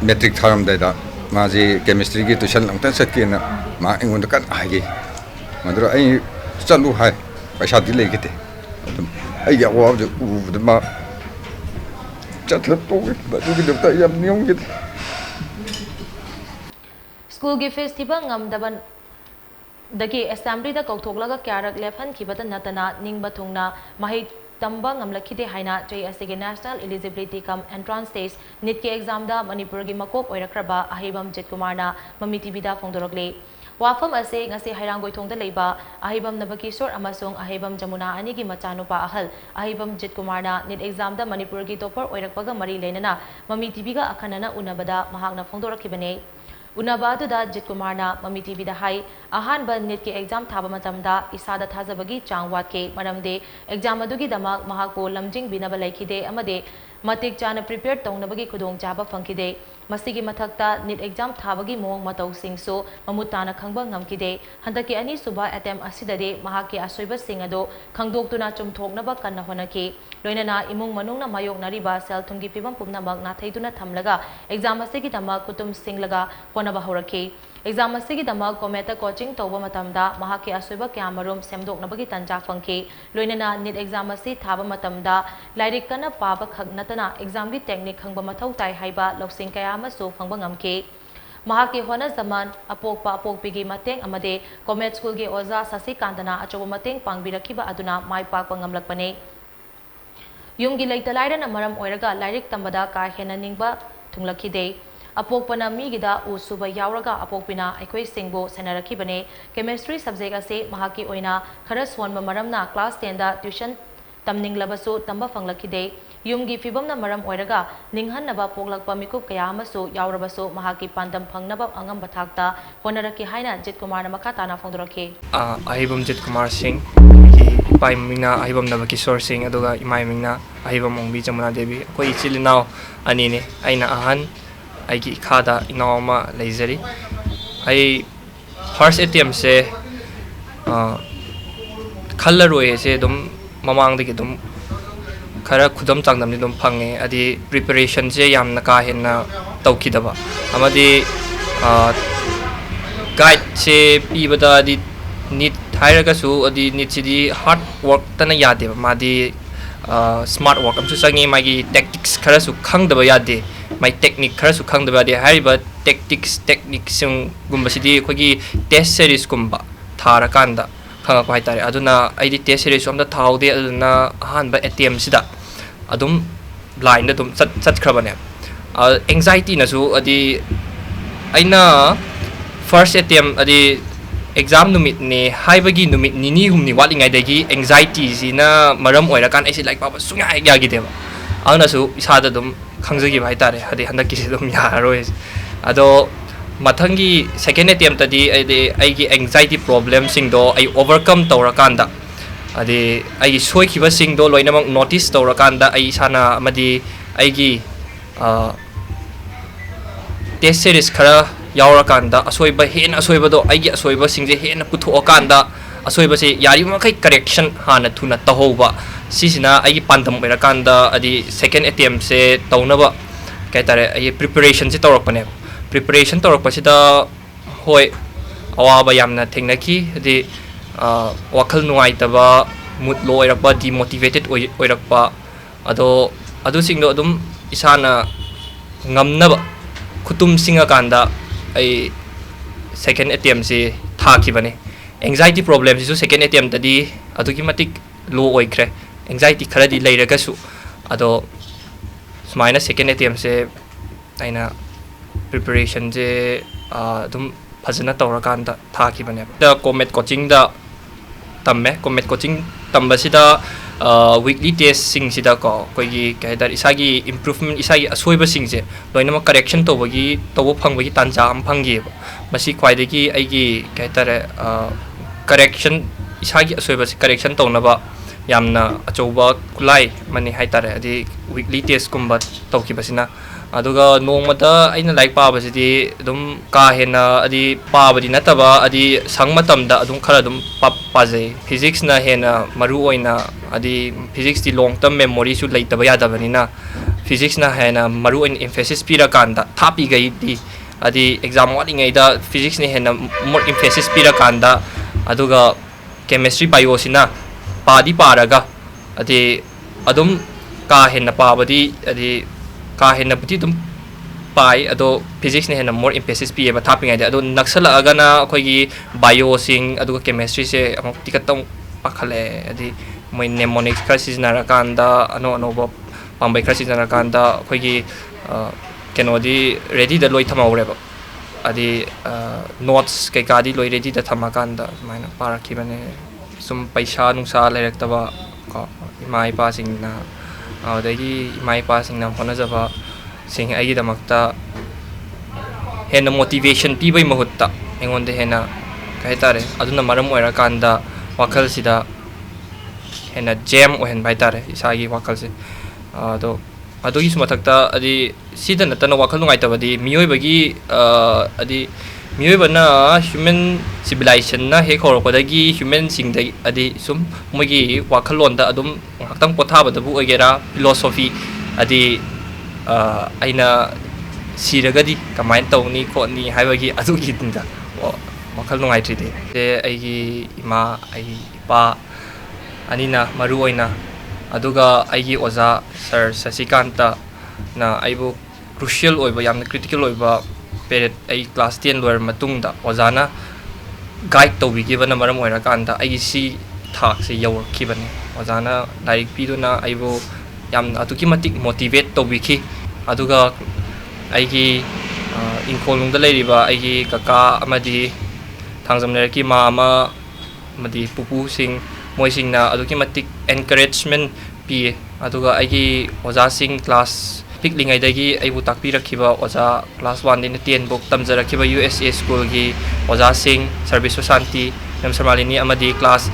metric tharam da maji chemistry gi tuition langtan sakina ma ingon kan agi madro ai chalu hai paisa di legite ai ya wa ju u ma chatla to ba ju gi ta yam niong gi school gi festival ngamdaba dagi assembly da kouthoklaga kayarak lep-hankhibata nattana ningba thungna mahei tamba ngamlakkhide haina chahi asigi national eligibility cum entrance test NEET ke exam da Manipur gi makok oirakkhraba Aheibam Jeetkumar na MAMI Tv da phongdorakli wafam ase ngasi hairangoi thongda leiba Aheibam nabakishor amasung Aheibam jamuna ani gi machanupa ahal Aheibam Jeetkumar na NEET exam da Manipur gi topper oirakpaga mari leinana MAMI Tv ga akhanana unabada mahakna phongdorakhibane Unabadu da Jeetkumar na MAMI Tv da hai ahanba NEET ke exam thaba matamda isada thajabagi chang watke maramde exam adugi damak mahakpo lamjing binaba laikhide amade matik chana prepare taunabagi khudong chaba phangkide masigi mathakta NEET exam thabagi mong matau singso mamutana khangba ngamkide handaki ani suba attempt asidade mahakki asoiba singado khangdoktuna chumthoknaba kanna honaki loinana imung manungna mayok nariba sel thumgi pibam pumnamak nathaiduna thamlaga exam asigi damak kutum singlaga honaba horaki exam asigi damak kometa coaching tawba matamda mahakki asoiba kyamarum semdoknabagi tanja phangki loinana NEET exam asi thaba matamda lairik kana paba khagnatana exam gi technique khangba mathau tai haiba loksing kaya amasu phangba ngamke mahakki hona zaman apokpa apokpigi mateng amade comet school gi oza sasi kandana achoba mateng pangbirakiba aduna mai pakpa ngamlakpane yumgi laita lairana maram oiraga lairik tambada ka hena ningba thunglakkhide apokpana migida usuba yauraga apokpina aikoi singbo sanarakhibane chemistry subject ase mahakki oina khara sonba maramna class 10 da tuition tamninglabasu tamba phanglakhide yumgi fibamna maram oiraga ninghanaba poklakpa mikup kaya amasu yaurabasu mahakki pandam phangnaba angam bathakta honaraki haina Jeetkumar na makatana phongdorakhi Aheibam Jeetkumar Singh pai mingna Aheibam nabakishor Singh aduga imai mingna Aheibam ongbi jamuna devi koi chilinao ani ne aina ahan aigi khada inauma leizari ai first attempt se khallaroi se dum mamang dagi dum khara khudam changdam dum phange adi preparation je yamna ka henna tawkidaba amadi guide se pibada di NEET hairaga su adi NEET sidi hard work tana yade madi smart work amsu sangi magi tactics khara su khangdaba yade my technique khara su khangdaba yade hariba techniques sung gumba sidi khogi test series gumba thara kanda khanga ko haitare aduna aidi test series amda thaude aduna hanba attempt sida adum blind adum chat khrabane anxiety na su adi aina first attempt adi exam numit ne haibagi numit nini humni walingai dagi anxiety sina maram oira kan aisi like papa sunga yagi deba ana su isada dum khangjagi bai tare hadi handaki se dum yaroi ado mathangi second attempt adi aigi anxiety problem sing do ai overcome tawrakanda adi ai soi khiba sing do loinamang notice tawrakanda ai sana amadi aigi test series khara yaurakanda asoiba hena asoiba do aigi asoiba singje hena puthoakanda asoiba se yari makai correction hana thuna tahoba sisina aigi pandam oirakanda adi second attempt se tawnaba kaitare ai preparation se tawrakpane preparation tawrakpasida hoi awaba yamna thengnaki adi wakhal nuaitaba mood low oirakpa demotivated oirakpa ado singdo adum isana ngamnaba khutum singa kanda ai second attempt se thakibane anxiety problems isu second attempt tadi adugi matik low oikre anxiety kharadi leiraga su ado smaina second attempt se aina preparation je adum phajana tawrakanda thakibane da comet coaching da tamme comet coaching tambasida weekly test sing sida ko koigi kaidar isagi improvement isagi asoiba singje loinama correction tobagi tobo phangbagi tanja am phanggi masi khwaidagi aigi kaidar correction isagi asoiba correction tonaba yamna achoba kulai mani haitare adi weekly test kumba tawkibasina aduga nongmata aina like pabasidi dum ka hena adi pabadi nataba adi sangmatamda adum khara dum paje physics na hena maru oina adi physics di long term memory su leitaba yadabanina physics na haina maru in emphasis pira kanda thapi gai di adi exam wali da physics ni haina more emphasis pira kanda aduga chemistry bio sina padi paraga adi adum ka haina pabadi adi ka haina buti dum pai ado physics ni haina more emphasis pi ba thapi ngai da ado naksala agana khoi gi bio sing aduga chemistry se amok tikatong pakhale adi moi mnemonics crisis na kanda ano ba pambai crisis na kanda khoi gi kenodi ready da loi thamaureba adi notes kai ka di loi ready da thamakanda maina paraki bane sum paisa nungsa lairektaba ko imai pa sing na adagi imai pa sing na hona jaba sing ai damakta hena motivation pi bai mahutta engonde hena kai tare aduna maram oira kanda wakal sida hena jam ohen bai tare isagi wakal se ado adogi sumathakta adi sida natana wakal nungai tabadi miyoi bagi adi miyoi bana human civilization na he khor kodagi human sing dai adi sum mogi wakal londa adum haktang potha badabu ogera philosophy adi aina siragadi kamain tawni ko ni haibagi adugi dinda wakal nungai tride te aigi ima ai pa anina maru oina aduga aigi oza sir sasikanta na aibu crucial oiba yamna critical oiba period ai class 10 lower matungda ozana guide tawbi gibana maram oira kanta aigi si thak se yawr kibane ozana like piduna aibu yam atuki matik motivate tawbiki aduga aigi inkolungda leiriba aigi kaka amadi thangjamnerki mama amadi pupu sing moising na aduki matik encouragement pi aduga aigi oza sing class piklingai dagi aibu takpi rakhiba oza class 1 din 10 bok tamjara khiba USA school gi oza sing service santi nam samalini amadi class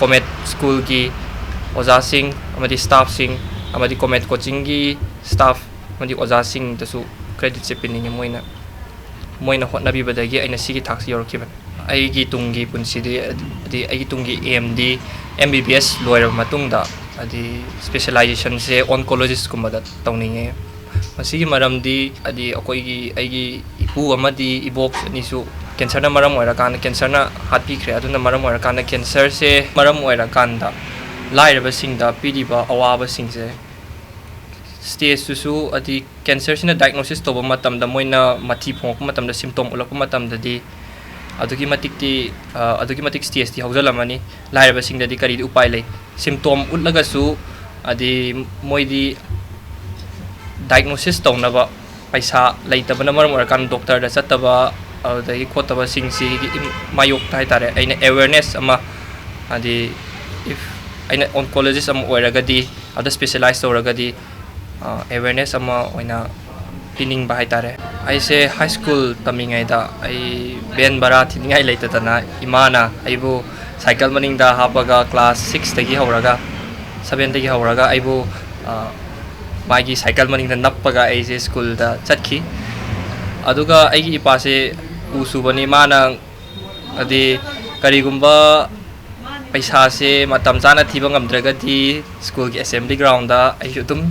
comet school gi oza sing amadi staff sing amadi comet coaching gi staff amadi oza sing dasu credit chepining moina hotnabi badagi aina sigi thaksi yorkiban aigi tungi punsidi adi aigi tungi AMD MBBS lawyer matungda adi specialization se oncologist kumada tawninge masigi maramdi adi akoigi aigi ipu amadi ibok nisu cancer na maram oira kan cancer na hatpi khre aduna maram oira kan cancer se maram oira kanda lairaba singda pidiba awaba singse stage susu adi cancer sina diagnosis toba matamda moina mathi phongk matamda symptom ulak matamda di adugi matik stage ti haujalamani lairaba singda di kari upai lei symptom ulaga su adi moidi diagnosis tawnaba paisa leitabana maram orakan doctor da chataba adagi khotaba singsi mayok tai tare aina awareness ama adi if aina oncologist am oiragadi ada specialized oragadi awareness ama oina pining bahai tare aise high school tamingai da ai ben bara thingai leitatana imana aibu cycle maning da hapaga class 6 tagi horaga 7 tagi horaga aibu magi cycle maning da nappaga aise school da chatki aduga aigi ipase usubani mana adi karigumba paisa se matam chana thiba ngamdragadi school ki assembly ground da ai dum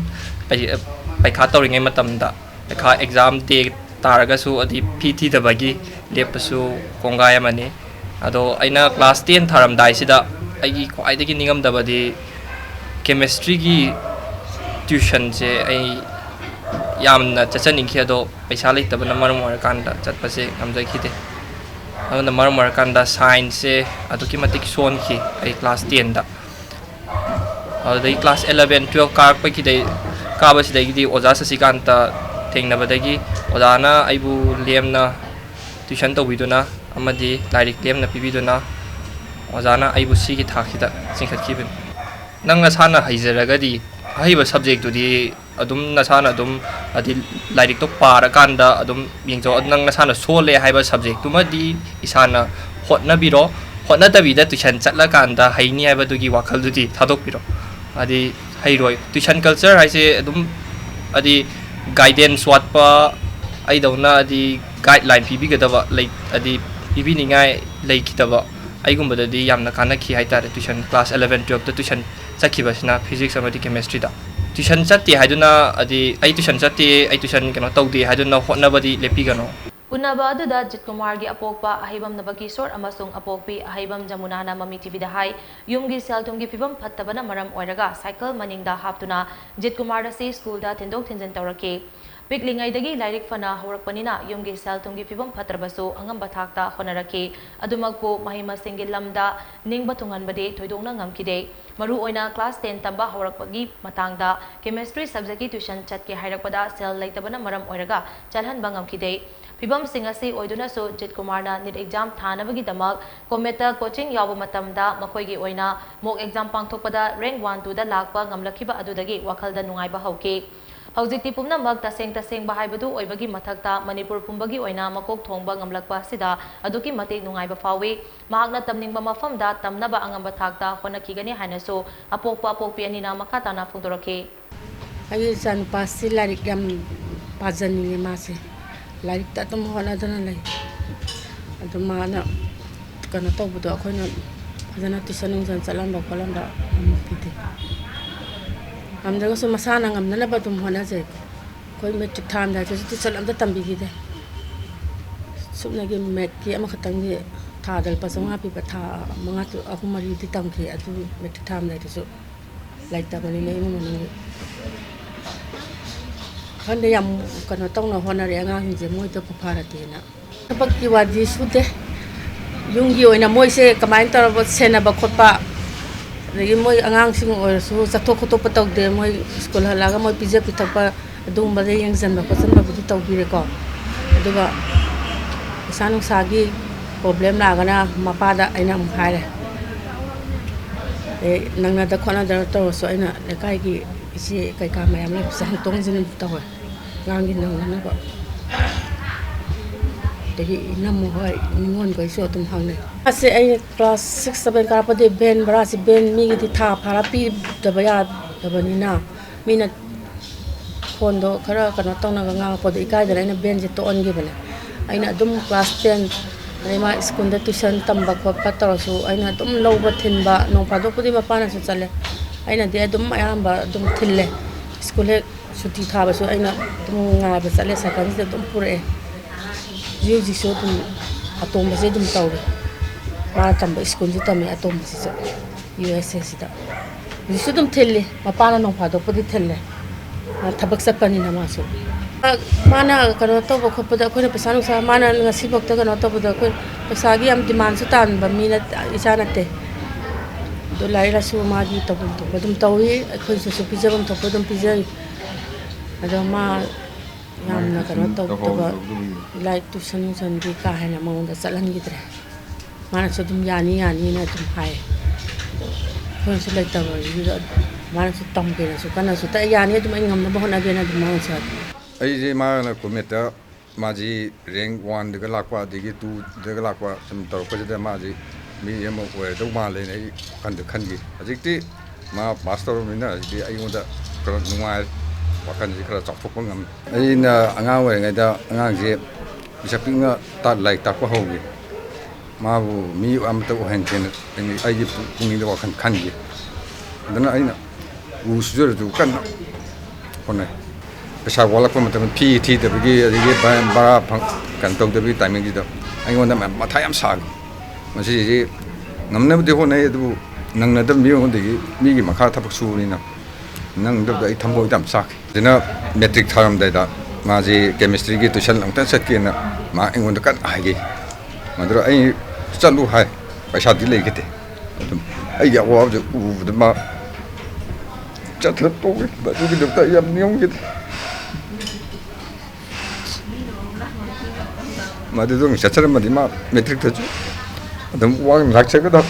paikha tawringai matamda paikha exam day taraga su adi PT da bagi lepasu kongai amani ado aina class 10 tharam dai sida aigi khwaidagi ningam dabadi chemistry gi tuition je ai yamna chachaning ado paisa leitabana maram orakanda chatpase amjai khite aduna maram orakanda science se aduki matik son ki ai class 10 da adai class 11 12 ka pa ki dai ka ba sidai di oja sasikanta thengna badagi odana aibu lemna tuition tawiduna amadi direct lemna pibiduna ojana aibu sigi thakida singkhatkibin nanga sana haizaragadi haiba subject to di adum nasana adum adi direct to para kanda adum yengjo nang nasana sole haiba subject to madi isana hotna biro hotna tabida tuition chatla kanda haini haiba dugi wakal dudi thadok biro adi hairoi tuition culture haise adum adi guidance watpa ai dauna adi guideline pibi gadaba like adi pibi ningai like kitaba aigumba dadi yamna kana ki haitare tuition class 11 12 to tuition sakhiba sina physics amadi chemistry da tuition chatti haiduna adi ai tuition chatti ai tuition keno tawdi haiduna hotnabadi lepi gano Unaba aduda Jeetkumar gi apokpa Aheibam Nabakisor amasung apokpi Aheibam Jamunana MAMI Tv da hai yumgi seltumgi fibam phattabana maram oiraga cycle maningda haptuna Jeetkumar da si school da tindok thinjan tawrake piklingai dagi lairik fana horakpanina yumgi seltumgi fibam phatrabasu angamba thakta honarake adumakpo mahima singi lamda ningba thunganbade thoidongna ngamkide maru oina class 10 tamba horakpagi matangda chemistry subject ki tuition chatke hairakpada sel laitabana maram oiraga chalhan bangamkide Fibam Singasi Oiduna so Jeetkumarna NEET exam Thanabagi Damak, Kometa coaching Yabumatamda, Makoigi Oina, mock exam Pangtopada, rank 1 to the Lakpa, Ngamlakkhide Adudagi, Wakalda Nungaiba Hoke. Hauzikti Pumna Mag Taseng Bahaibadu, Oibagi Matakta, Manipur Pumbagi Oina, Makok Thongba, Ngamlakpa Sida, Aduki Mate Nungaiba Fawi, Magna Tamningba Mafamda, Tamnaba Angambatakta, Honakigani Hanaso, Apokpa Popi Anina Makatana Phongdorakli. I san pasti larik gam pazani masi. Larik tak tu mohon ada nalai, ada mana kerana tahu betul aku nak ada nanti senang salam bakalan dah gitu. Kami dah semua sana kami nana betul mohon aja, kau met time dah jadi salam dah tambi gitu. Sebenarnya met kia mak ketang dia thah dal pasang api patah mengatu aku mari di tamki atu met time dah itu laik tak bani lagi mana. Kan dia yang kena tahu nak honor yang ang je moi tu perhati na. Sebab kiwadi sudah, yunggi oi na moi se kemain tu buat sena bakotpa. Lagi moi ang sing oi su satu koto petok de moi sekolah laga moi pizza pitapa dung balik yang zan bakot zan bakot tahu bire ko. Itu ba sanung sagi problem laga na mapada aina mkhai. Nang na da kona da to so aina lekai ki isi kai ka mayam le sang tong jin tahu. Ngangin nang nana ko. Jadi namu hai ngon ko iso tum hang ne. Ase ai class 6 7 ka pa de ben bra si ben mi gi tha phara pi da baya da banina. Mina phondo khara kana tong na nga po de ikai da na ben je to on gi bale. Aina dum class 10 ai ma school da tuition tamba ko patar so aina dum low ba thin ba no pa do pudi ma pa na so chale. Aina de dum ayam ba dum thille. School Suti thaba so aina tum nga ba sale sa kan se tum pure jiu ji so tum atom ba se tum taw ma tam ba school ji tam atom se USS da ji so tum thelle ma pana no phado pudi thelle thabak sa pani na ma so mana kan to ba khop da ko ne pesa no sa mana ngasi bok ta kan to ba da ko pesa gi am demand su tan ba mi na isa na te do lai ra su ma ji to ba tum tawi ko su pizza bam to ba tum pizza ada ma yang nak kena tahu tu like tu senang di kahai nama orang salah gitu deh. Mana sedum yani na tu hai. Kau sudah tahu juga mana sedang kena suka na suka yani tu main ngamna bahon ada na tu mana sah. Aje mana kometa maji rank 1 dekat lakwa digi 2 dekat lakwa sementara kerja dia maji mi yang mau kue tu malah ni kan gi. Ajikti ma master mina jadi ayu muda kerana nungai Wakan ji kara chok phok ngam aina anga we ngai da anga je bisa pinga ta lai ta ko hogi ma bu mi am to hen ken ni ai ji pungi da wakan kan ji dana aina u sujur ju kan kone pesa wala ko matam PT da bi ji ba kan to da bi timing ji da ai won da ma thai am sa ma ji ngamna de ho nei du nang na da mi ho de mi gi makha thapuk su ni na nang da ai thambo dam sak dina metric tharam da ma ji chemistry gi tuition lang ta sat ki na ma engon da kan ai gi madra ai chalu hai paisa di le gite ai ya wa ju u da ma chat la to ba ju gi da yam nyong gi ma de dong cha chara ma di ma metric ta ju adam wa rak cha ga da